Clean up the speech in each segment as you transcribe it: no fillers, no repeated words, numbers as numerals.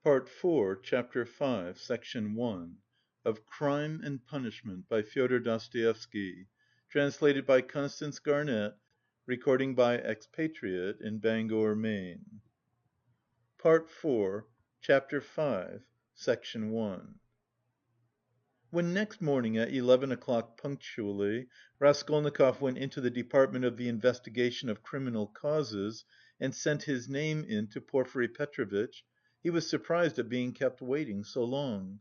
Part IV, Chapter V, Section 1 of Crime and Punishment by Fyodor Dostoevsky, translated by Constance Garnett, recording by Expatriate in Bangor, Maine. Part IV, Chapter V, Section 1. When next morning at 11 o'clock punctually Raskolnikov went into the Department of the Investigation of Criminal Causes and sent his name in to Porfiry Petrovitch, he was surprised at being kept waiting so long.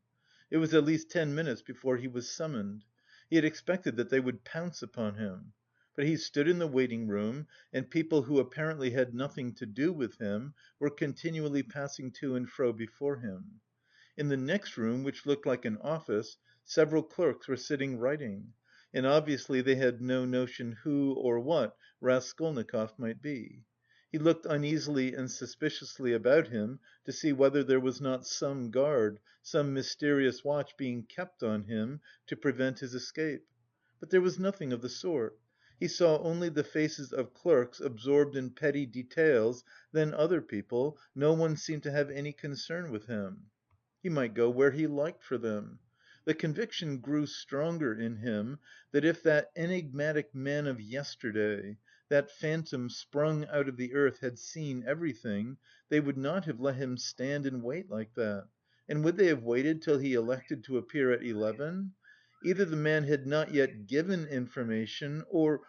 It was at least 10 minutes before he was summoned. He had expected that they would pounce upon him. But he stood in the waiting room, and people who apparently had nothing to do with him were continually passing to and fro before him. In the next room, which looked like an office, several clerks were sitting writing, and obviously they had no notion who or what Raskolnikov might be. He looked uneasily and suspiciously about him to see whether there was not some guard, some mysterious watch being kept on him to prevent his escape. But there was nothing of the sort. He saw only the faces of clerks absorbed in petty details, then other people, no one seemed to have any concern with him. He might go where he liked for them. The conviction grew stronger in him that if that enigmatic man of yesterday, that phantom sprung out of the earth had seen everything, they would not have let him stand and wait like that. And would they have waited till he elected to appear at 11? Either the man had not yet given information, or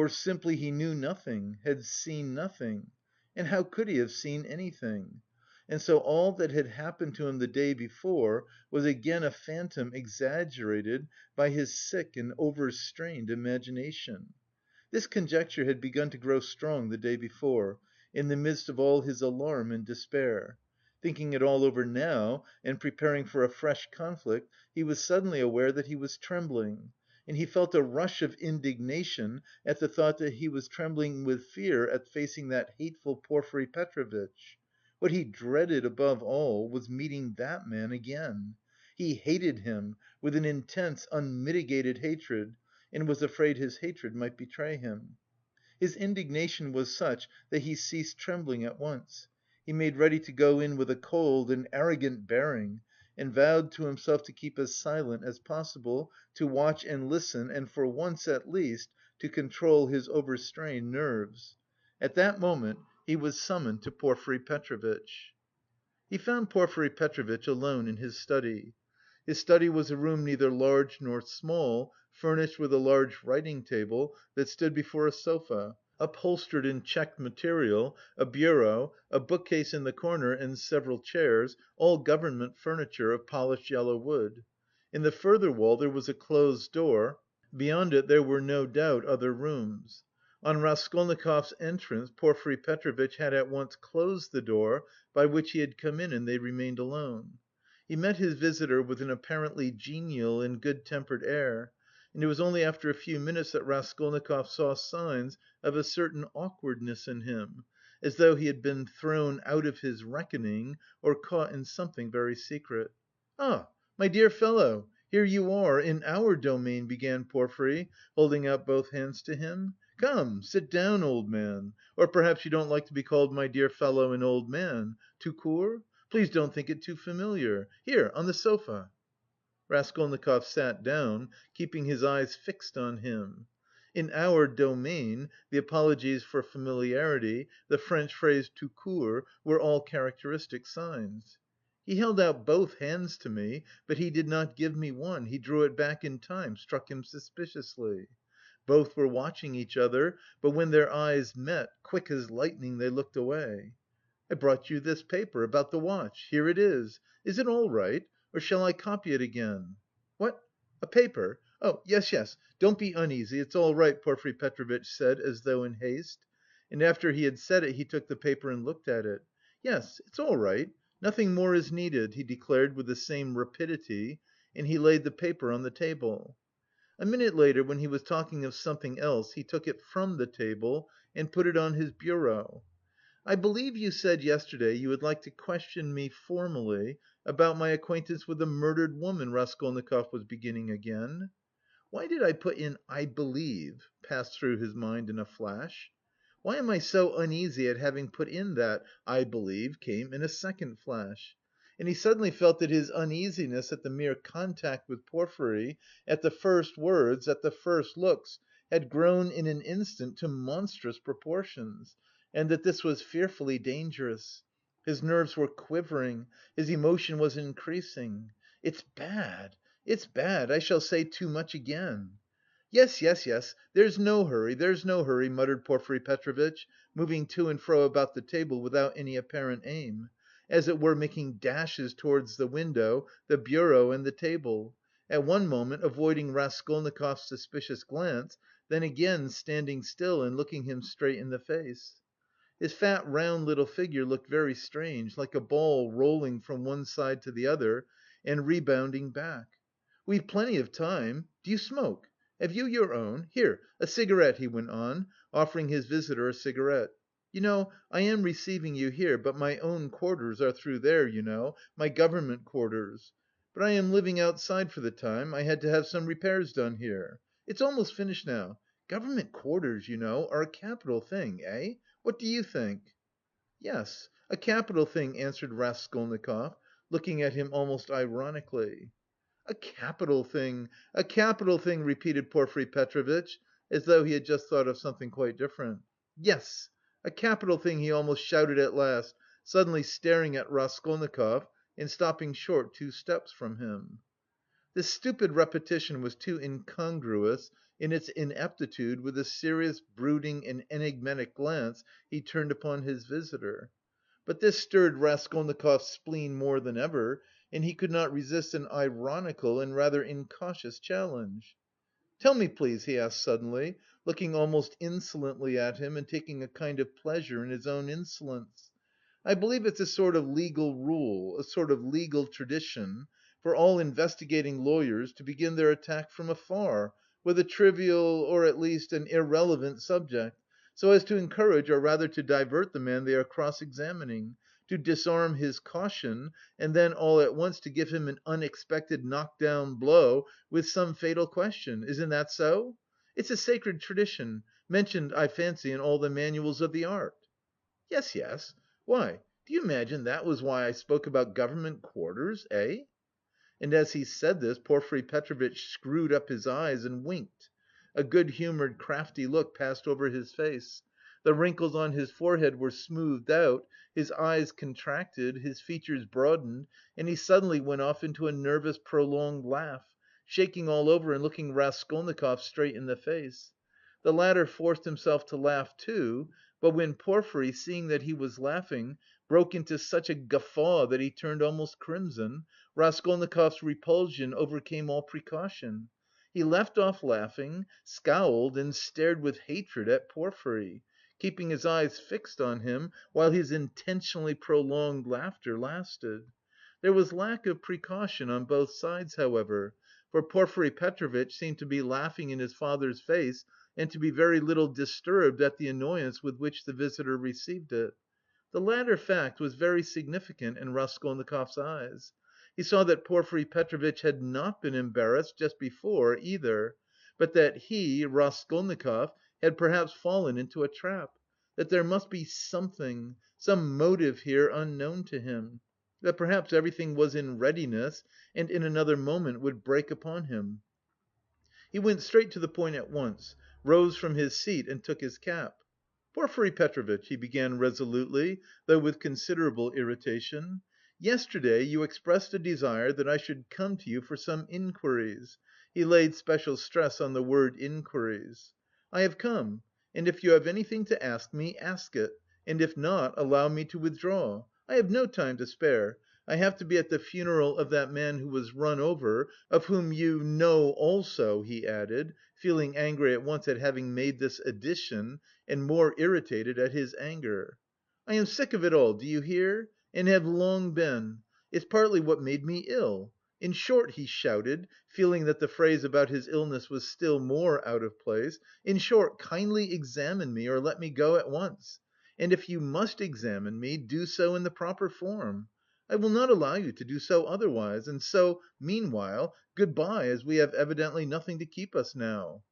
simply he knew nothing, had seen nothing. And how could he have seen anything? And so all that had happened to him the day before was again a phantom exaggerated by his sick and overstrained imagination. This conjecture had begun to grow strong the day before, in the midst of all his alarm and despair. Thinking it all over now and preparing for a fresh conflict, he was suddenly aware that he was trembling, and he felt a rush of indignation at the thought that he was trembling with fear at facing that hateful Porfiry Petrovitch. What he dreaded above all was meeting that man again. He hated him with an intense, unmitigated hatred, and was afraid his hatred might betray him. His indignation was such that he ceased trembling at once. He made ready to go in with a cold and arrogant bearing, and vowed to himself to keep as silent as possible, to watch and listen, and for once at least to control his overstrained nerves. At that moment he was summoned to Porfiry Petrovitch. He found Porfiry Petrovitch alone in his study. His study was a room neither large nor small, furnished with a large writing table that stood before a sofa, upholstered in checked material, a bureau, a bookcase in the corner and several chairs, all government furniture of polished yellow wood. In the further wall there was a closed door, beyond it there were no doubt other rooms. On Raskolnikov's entrance Porfiry Petrovitch had at once closed the door by which he had come in and they remained alone. He met his visitor with an apparently genial and good-tempered air, and it was only after a few minutes that Raskolnikov saw signs of a certain awkwardness in him, as though he had been thrown out of his reckoning or caught in something very secret. "Ah, my dear fellow, here you are, in our domain," began Porfiry, holding out both hands to him. "Come, sit down, old man. Or perhaps you don't like to be called my dear fellow and old man. Tout court? Please don't think it too familiar. Here, on the sofa." Raskolnikov sat down, keeping his eyes fixed on him. In "our domain" the apologies for familiarity, the French phrase tout court were all characteristic signs. He held out both hands to me, but he did not give me one, he drew it back in time, struck him suspiciously. Both were watching each other, but when their eyes met, quick as lightning they looked away. "I brought you this paper, about the watch. Here it is. Is it all right? Or shall I copy it again?" "What? A paper? Oh, yes, yes, don't be uneasy, it's all right," Porfiry Petrovitch said as though in haste. And after he had said it he took the paper and looked at it. "Yes, it's all right, nothing more is needed," he declared with the same rapidity, and he laid the paper on the table. A minute later, when he was talking of something else, he took it from the table and put it on his bureau. "I believe you said yesterday you would like to question me formally about my acquaintance with the murdered woman," Raskolnikov was beginning again. "Why did I put in 'I believe'?" passed through his mind in a flash. "Why am I so uneasy at having put in that 'I believe'?" came in a second flash. and he suddenly felt that his uneasiness at the mere contact with Porfiry, at the first words, at the first looks, had grown in an instant to monstrous proportions, and that this was fearfully dangerous. His nerves were quivering, his emotion was increasing. "It's bad, it's bad, I shall say too much again." "Yes, yes, yes, there's no hurry, there's no hurry," muttered Porfiry Petrovitch, moving to and fro about the table without any apparent aim, as it were making dashes towards the window, the bureau and the table, at one moment avoiding Raskolnikov's suspicious glance, then again standing still and looking him straight in the face. His fat round little figure looked very strange, like a ball rolling from one side to the other and rebounding back. "We've plenty of time. Do you smoke? Have you your own? Here, a cigarette," he went on, offering his visitor a cigarette. "You know, I am receiving you here, but my own quarters are through there, you know, my government quarters. But I am living outside for the time, I had to have some repairs done here. It's almost finished now. Government quarters, you know, are a capital thing, eh? What do you think?" "Yes, a capital thing," answered Raskolnikov, looking at him almost ironically. A capital thing," repeated Porfiry Petrovitch, as though he had just thought of something quite different. "Yes, a capital thing," he almost shouted at last, suddenly staring at Raskolnikov and stopping short 2 steps from him. This stupid repetition was too incongruous in its ineptitude with the serious, brooding and enigmatic glance he turned upon his visitor. But this stirred Raskolnikov's spleen more than ever, and he could not resist an ironical and rather incautious challenge. "Tell me, please," he asked suddenly, looking almost insolently at him and taking a kind of pleasure in his own insolence. "I believe it's a sort of legal rule, a sort of legal tradition, for all investigating lawyers to begin their attack from afar, with a trivial, or at least an irrelevant subject, so as to encourage or rather to divert the man they are cross-examining, to disarm his caution, and then all at once to give him an unexpected knock-down blow with some fatal question. Isn't that so? It's a sacred tradition, mentioned, I fancy, in all the manuals of the art." "Yes, yes. Why, do you imagine that was why I spoke about government quarters, eh?" And as he said this, Porfiry Petrovitch screwed up his eyes and winked. A good‐humoured, crafty look passed over his face. The wrinkles on his forehead were smoothed out, his eyes contracted, his features broadened, and he suddenly went off into a nervous prolonged laugh, shaking all over and looking Raskolnikov straight in the face. The latter forced himself to laugh too, but when Porfiry, seeing that he was laughing, broke into such a guffaw that he turned almost crimson, Raskolnikov's repulsion overcame all precaution. He left off laughing, scowled and stared with hatred at Porfiry, keeping his eyes fixed on him while his intentionally prolonged laughter lasted. There was lack of precaution on both sides, however, for Porfiry Petrovitch seemed to be laughing in his father's face and to be very little disturbed at the annoyance with which the visitor received it. The latter fact was very significant in Raskolnikov's eyes. He saw that Porfiry Petrovitch had not been embarrassed just before either, but that he, Raskolnikov, had perhaps fallen into a trap, that there must be something, some motive here unknown to him, that perhaps everything was in readiness and in another moment would break upon him. He went straight to the point at once, rose from his seat and took his cap. "Porfiry Petrovitch," he began resolutely, though with considerable irritation, "yesterday you expressed a desire that I should come to you for some inquiries." He laid special stress on the word "inquiries." "I have come, and if you have anything to ask me, ask it, and if not, allow me to withdraw. I have no time to spare. I have to be at the funeral of that man who was run over, of whom you know also," he added, feeling angry at once at having made this addition and more irritated at his anger. "I am sick of it all, do you hear? And have long been. It's partly what made me ill. In short," he shouted, feeling that the phrase about his illness was still more out of place, "in short, kindly examine me or let me go at once. And if you must examine me, do so in the proper form. I will not allow you to do so otherwise, and so, meanwhile, good‐bye, as we have evidently nothing to keep us now."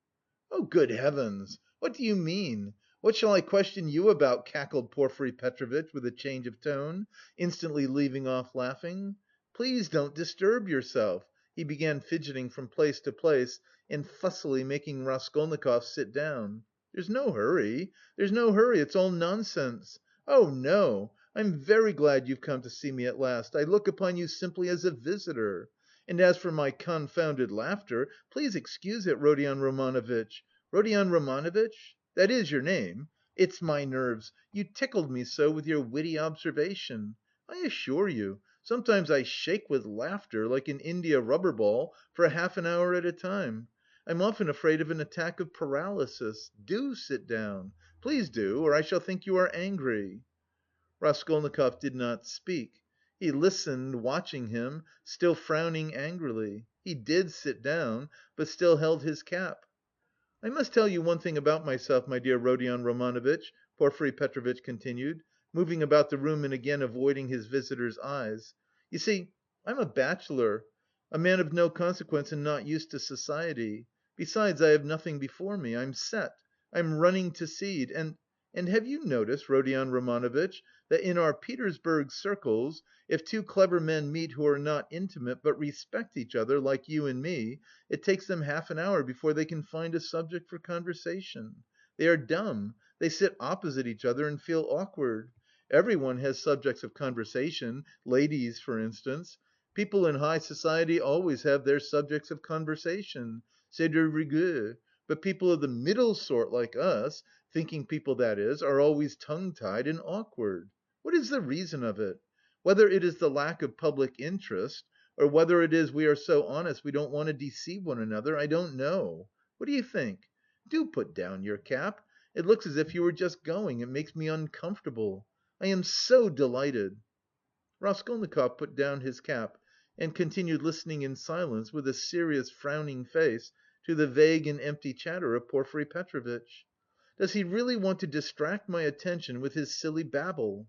"Oh, good heavens! What do you mean? What shall I question you about?" cackled Porfiry Petrovitch with a change of tone, instantly leaving off laughing. "Please don't disturb yourself," he began fidgeting from place to place and fussily making Raskolnikov sit down. "There's no hurry, there's no hurry, it's all nonsense. Oh, no! I'm very glad you've come to see me at last. I look upon you simply as a visitor. And as for my confounded laughter, please excuse it, Rodion Romanovitch. Rodion Romanovitch? That is your name? It's my nerves, you tickled me so with your witty observation. I assure you, sometimes I shake with laughter like an india rubber ball for half an hour at a time. I'm often afraid of an attack of paralysis. Do sit down, please do, or I shall think you are angry." Raskolnikov did not speak. He listened, watching him, still frowning angrily. He did sit down, but still held his cap. "I must tell you one thing about myself, my dear Rodion Romanovitch," Porfiry Petrovitch continued, moving about the room and again avoiding his visitor's eyes. "You see, I'm a bachelor, a man of no consequence and not used to society. Besides, I have nothing before me. I'm set, I'm running to seed, and have you noticed, Rodion Romanovitch, that in our Petersburg circles, if two clever men meet who are not intimate but respect each other, like you and me, it takes them half an hour before they can find a subject for conversation. They are dumb, they sit opposite each other and feel awkward. Everyone has subjects of conversation, ladies for instance. People in high society always have their subjects of conversation, c'est de rigueur, but people of the middle sort like us, thinking people that is, are always tongue-tied and awkward. What is the reason of it? Whether it is the lack of public interest, or whether it is we are so honest we don't want to deceive one another, I don't know. What do you think? Do put down your cap. It looks as if you were just going, it makes me uncomfortable. I am so delighted." Raskolnikov put down his cap and continued listening in silence with a serious frowning face to the vague and empty chatter of Porfiry Petrovitch. "Does he really want to distract my attention with his silly babble?"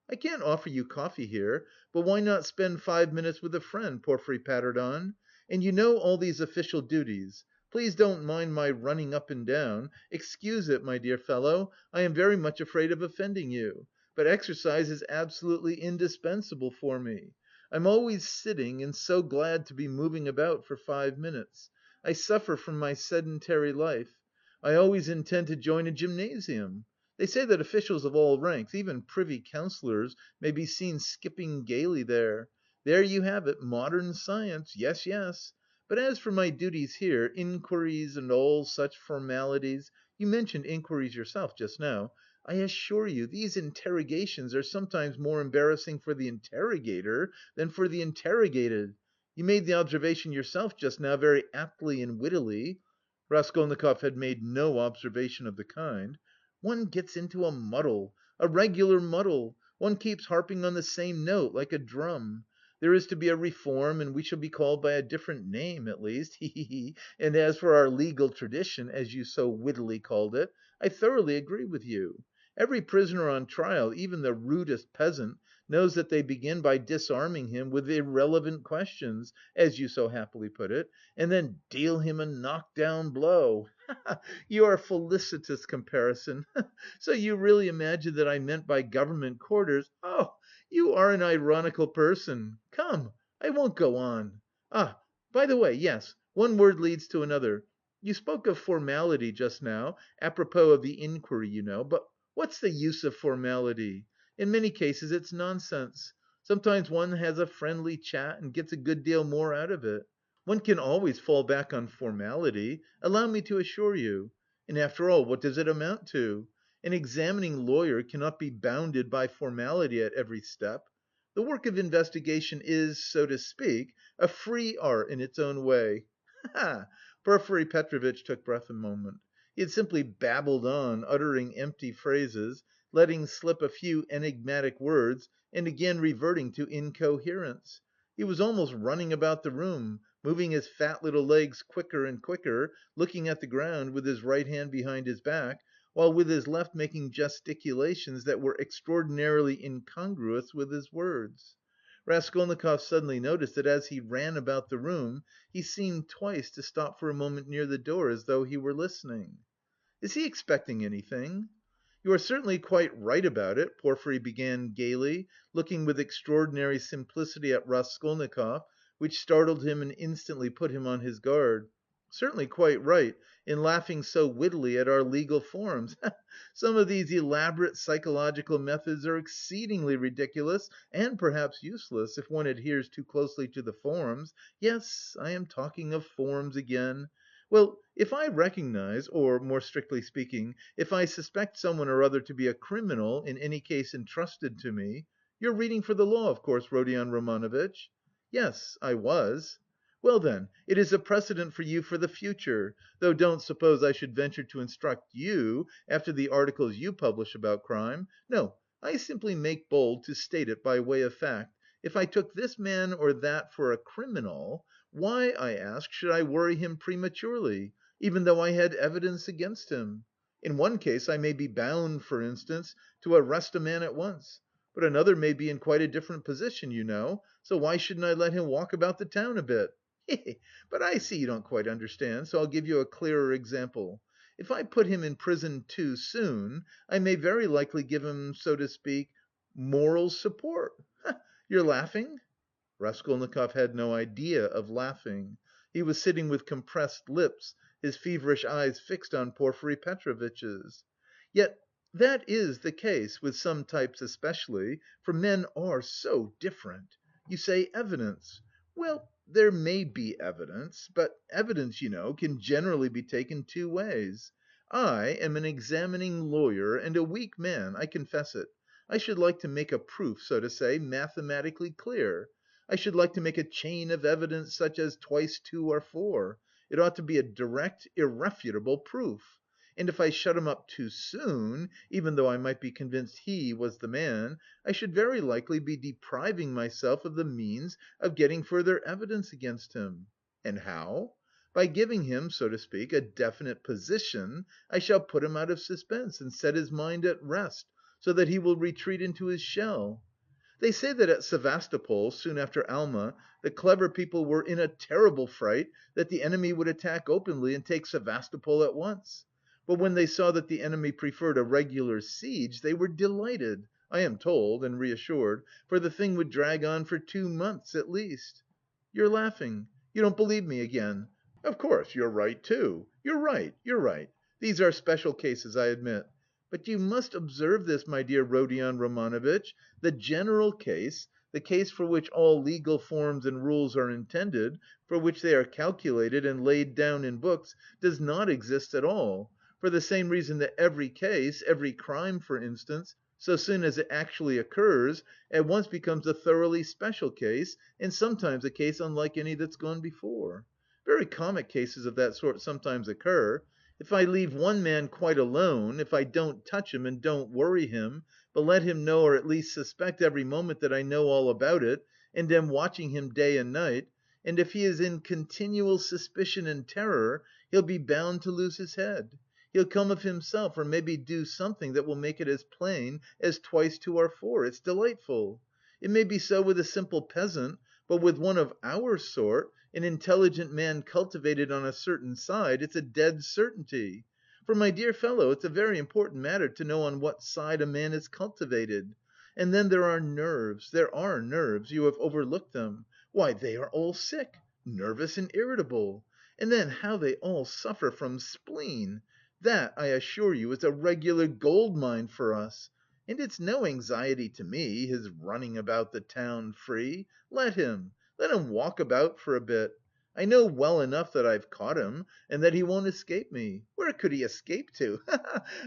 "I can't offer you coffee here, but why not spend 5 minutes with a friend?" Porfiry pattered on. "And you know all these official duties. Please don't mind my running up and down. Excuse it, my dear fellow, I am very much afraid of offending you, but exercise is absolutely indispensable for me. I'm always sitting and so glad to be moving about for 5 minutes. I suffer from my sedentary life. I always intend to join a gymnasium. They say that officials of all ranks, even privy councillors, may be seen skipping gaily there. There you have it, modern science, yes, yes. But as for my duties here, inquiries and all such formalities you mentioned inquiries yourself just now I assure you these interrogations are sometimes more embarrassing for the interrogator than for the interrogated. You made the observation yourself just now very aptly and wittily." Raskolnikov had made no observation of the kind. "One gets into a muddle, a regular muddle, one keeps harping on the same note, like a drum. There is to be a reform and we shall be called by a different name at least, he he he! And as for our legal tradition, as you so wittily called it, I thoroughly agree with you. Every prisoner on trial, even the rudest peasant, knows that they begin by disarming him with irrelevant questions, as you so happily put it, and then deal him a knock-down blow. Ha ha! Your felicitous comparison! So you really imagine that I meant by government quarters oh, you are an ironical person! Come, I won't go on. Ah, by the way, yes, one word leads to another. You spoke of formality just now, apropos of the inquiry, you know, but what's the use of formality? In many cases it's nonsense. Sometimes one has a friendly chat and gets a good deal more out of it. One can always fall back on formality, allow me to assure you. And after all, what does it amount to? An examining lawyer cannot be bounded by formality at every step. The work of investigation is, so to speak, a free art in its own way. Ha ha!" Porfiry Petrovitch took breath a moment. He had simply babbled on, uttering empty phrases, letting slip a few enigmatic words and again reverting to incoherence. He was almost running about the room, moving his fat little legs quicker and quicker, looking at the ground with his right hand behind his back, while with his left making gesticulations that were extraordinarily incongruous with his words. Raskolnikov suddenly noticed that as he ran about the room, he seemed twice to stop for a moment near the door, as though he were listening. "Is he expecting anything?" "You are certainly quite right about it," Porfiry began gaily, looking with extraordinary simplicity at Raskolnikov, which startled him and instantly put him on his guard. "Certainly quite right in laughing so wittily at our legal forms. Some of these elaborate psychological methods are exceedingly ridiculous and perhaps useless, if one adheres too closely to the forms. Yes, I am talking of forms again. Well, if I recognize, or more strictly speaking, if I suspect someone or other to be a criminal in any case entrusted to me you're reading for the law, of course, Rodion Romanovitch?" "Yes, I was." "Well then, it is a precedent for you for the future, though don't suppose I should venture to instruct you after the articles you publish about crime. No, I simply make bold to state it by way of fact. If I took this man or that for a criminal, why, I ask, should I worry him prematurely, even though I had evidence against him? In one case I may be bound, for instance, to arrest a man at once, but another may be in quite a different position, you know, so why shouldn't I let him walk about the town a bit? He he! But I see you don't quite understand, so I'll give you a clearer example. If I put him in prison too soon, I may very likely give him, so to speak, moral support. You're laughing?" Raskolnikov had no idea of laughing. He was sitting with compressed lips, his feverish eyes fixed on Porfiry Petrovitch's. "Yet that is the case, with some types especially, for men are so different. You say evidence. Well, there may be evidence, but evidence, you know, can generally be taken two ways. I am an examining lawyer and a weak man, I confess it. I should like to make a proof, so to say, mathematically clear. I should like to make a chain of evidence such as twice two are four. It ought to be a direct, irrefutable proof. And if I shut him up too soon, even though I might be convinced he was the man, I should very likely be depriving myself of the means of getting further evidence against him. And how? By giving him, so to speak, a definite position, I shall put him out of suspense and set his mind at rest, so that he will retreat into his shell. They say that at Sevastopol, soon after Alma, the clever people were in a terrible fright that the enemy would attack openly and take Sevastopol at once. But when they saw that the enemy preferred a regular siege, they were delighted, I am told, and reassured, for the thing would drag on for 2 months at least. You're laughing. You don't believe me again. Of course, you're right too. You're right, you're right. These are special cases, I admit. But you must observe this, my dear Rodion Romanovitch, the general case, the case for which all legal forms and rules are intended, for which they are calculated and laid down in books, does not exist at all, for the same reason that every case, every crime for instance, so soon as it actually occurs, at once becomes a thoroughly special case and sometimes a case unlike any that's gone before. Very comic cases of that sort sometimes occur. If I leave one man quite alone, if I don't touch him and don't worry him, but let him know or at least suspect every moment that I know all about it and am watching him day and night, and if he is in continual suspicion and terror, he'll be bound to lose his head. He'll come of himself or maybe do something that will make it as plain as twice two are four. It's delightful. It may be so with a simple peasant, but with one of our sort, an intelligent man cultivated on a certain side, it's a dead certainty. For, my dear fellow, it's a very important matter to know on what side a man is cultivated. And then there are nerves, you have overlooked them. Why, they are all sick, nervous and irritable. And then how they all suffer from spleen! That, I assure you, is a regular gold mine for us. And it's no anxiety to me, his running about the town free. Let him walk about for a bit. I know well enough that I've caught him and that he won't escape me. Where could he escape to?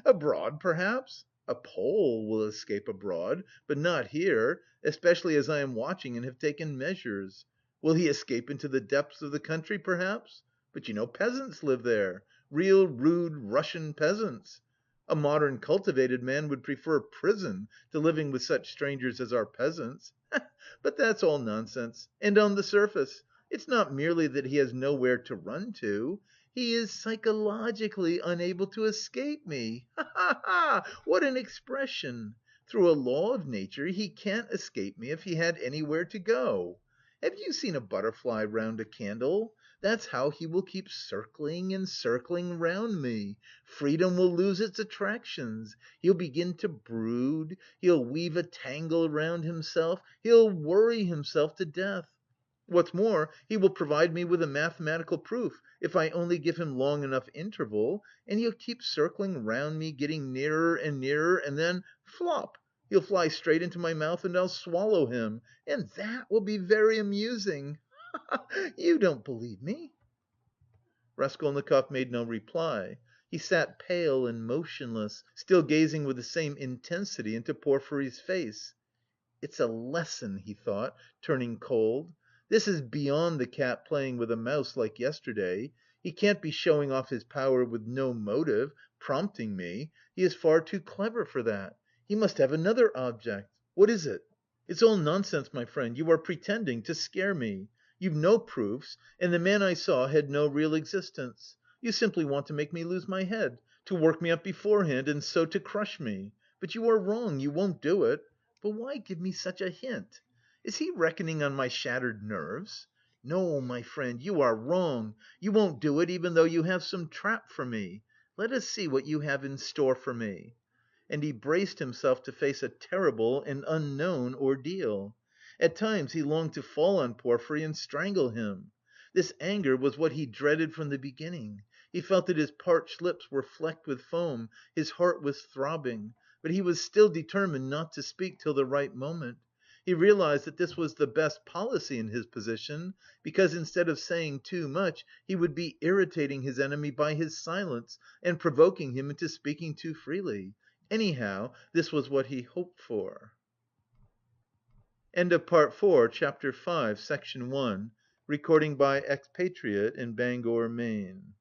Abroad, perhaps? A Pole will escape abroad, but not here, especially as I am watching and have taken measures. Will he escape into the depths of the country, perhaps? But you know peasants live there, real rude Russian peasants. A modern cultivated man would prefer prison to living with such strangers as our peasants. But that's all nonsense. And on the surface, it's not merely that he has nowhere to run to. He is psychologically unable to escape me. Ha ha ha! What an expression! Through a law of nature he can't escape me if he had anywhere to go. Have you seen a butterfly round a candle? That's how he will keep circling and circling round me. Freedom will lose its attractions. He'll begin to brood, he'll weave a tangle round himself, he'll worry himself to death. What's more, he will provide me with a mathematical proof, if I only give him long enough interval, and he'll keep circling round me, getting nearer and nearer, and then flop! He'll fly straight into my mouth and I'll swallow him, and that will be very amusing. You don't believe me?" Raskolnikov made no reply. He sat pale and motionless, still gazing with the same intensity into Porfiry's face. "It's a lesson," he thought, turning cold. "This is beyond the cat playing with a mouse like yesterday. He can't be showing off his power with no motive, prompting me. He is far too clever for that. He must have another object. What is it? It's all nonsense, my friend, you are pretending to scare me. You've no proofs, and the man I saw had no real existence. You simply want to make me lose my head, to work me up beforehand and so to crush me. But you are wrong, you won't do it. But why give me such a hint? Is he reckoning on my shattered nerves? No, my friend, you are wrong. You won't do it even though you have some trap for me. Let us see what you have in store for me." And he braced himself to face a terrible and unknown ordeal. At times he longed to fall on Porfiry and strangle him. This anger was what he dreaded from the beginning. He felt that his parched lips were flecked with foam, his heart was throbbing, but he was still determined not to speak till the right moment. He realised that this was the best policy in his position, because instead of saying too much, he would be irritating his enemy by his silence and provoking him into speaking too freely. Anyhow, this was what he hoped for. End of Part 4, Chapter 5, Section 1. Recording by Expatriate in Bangor, Maine.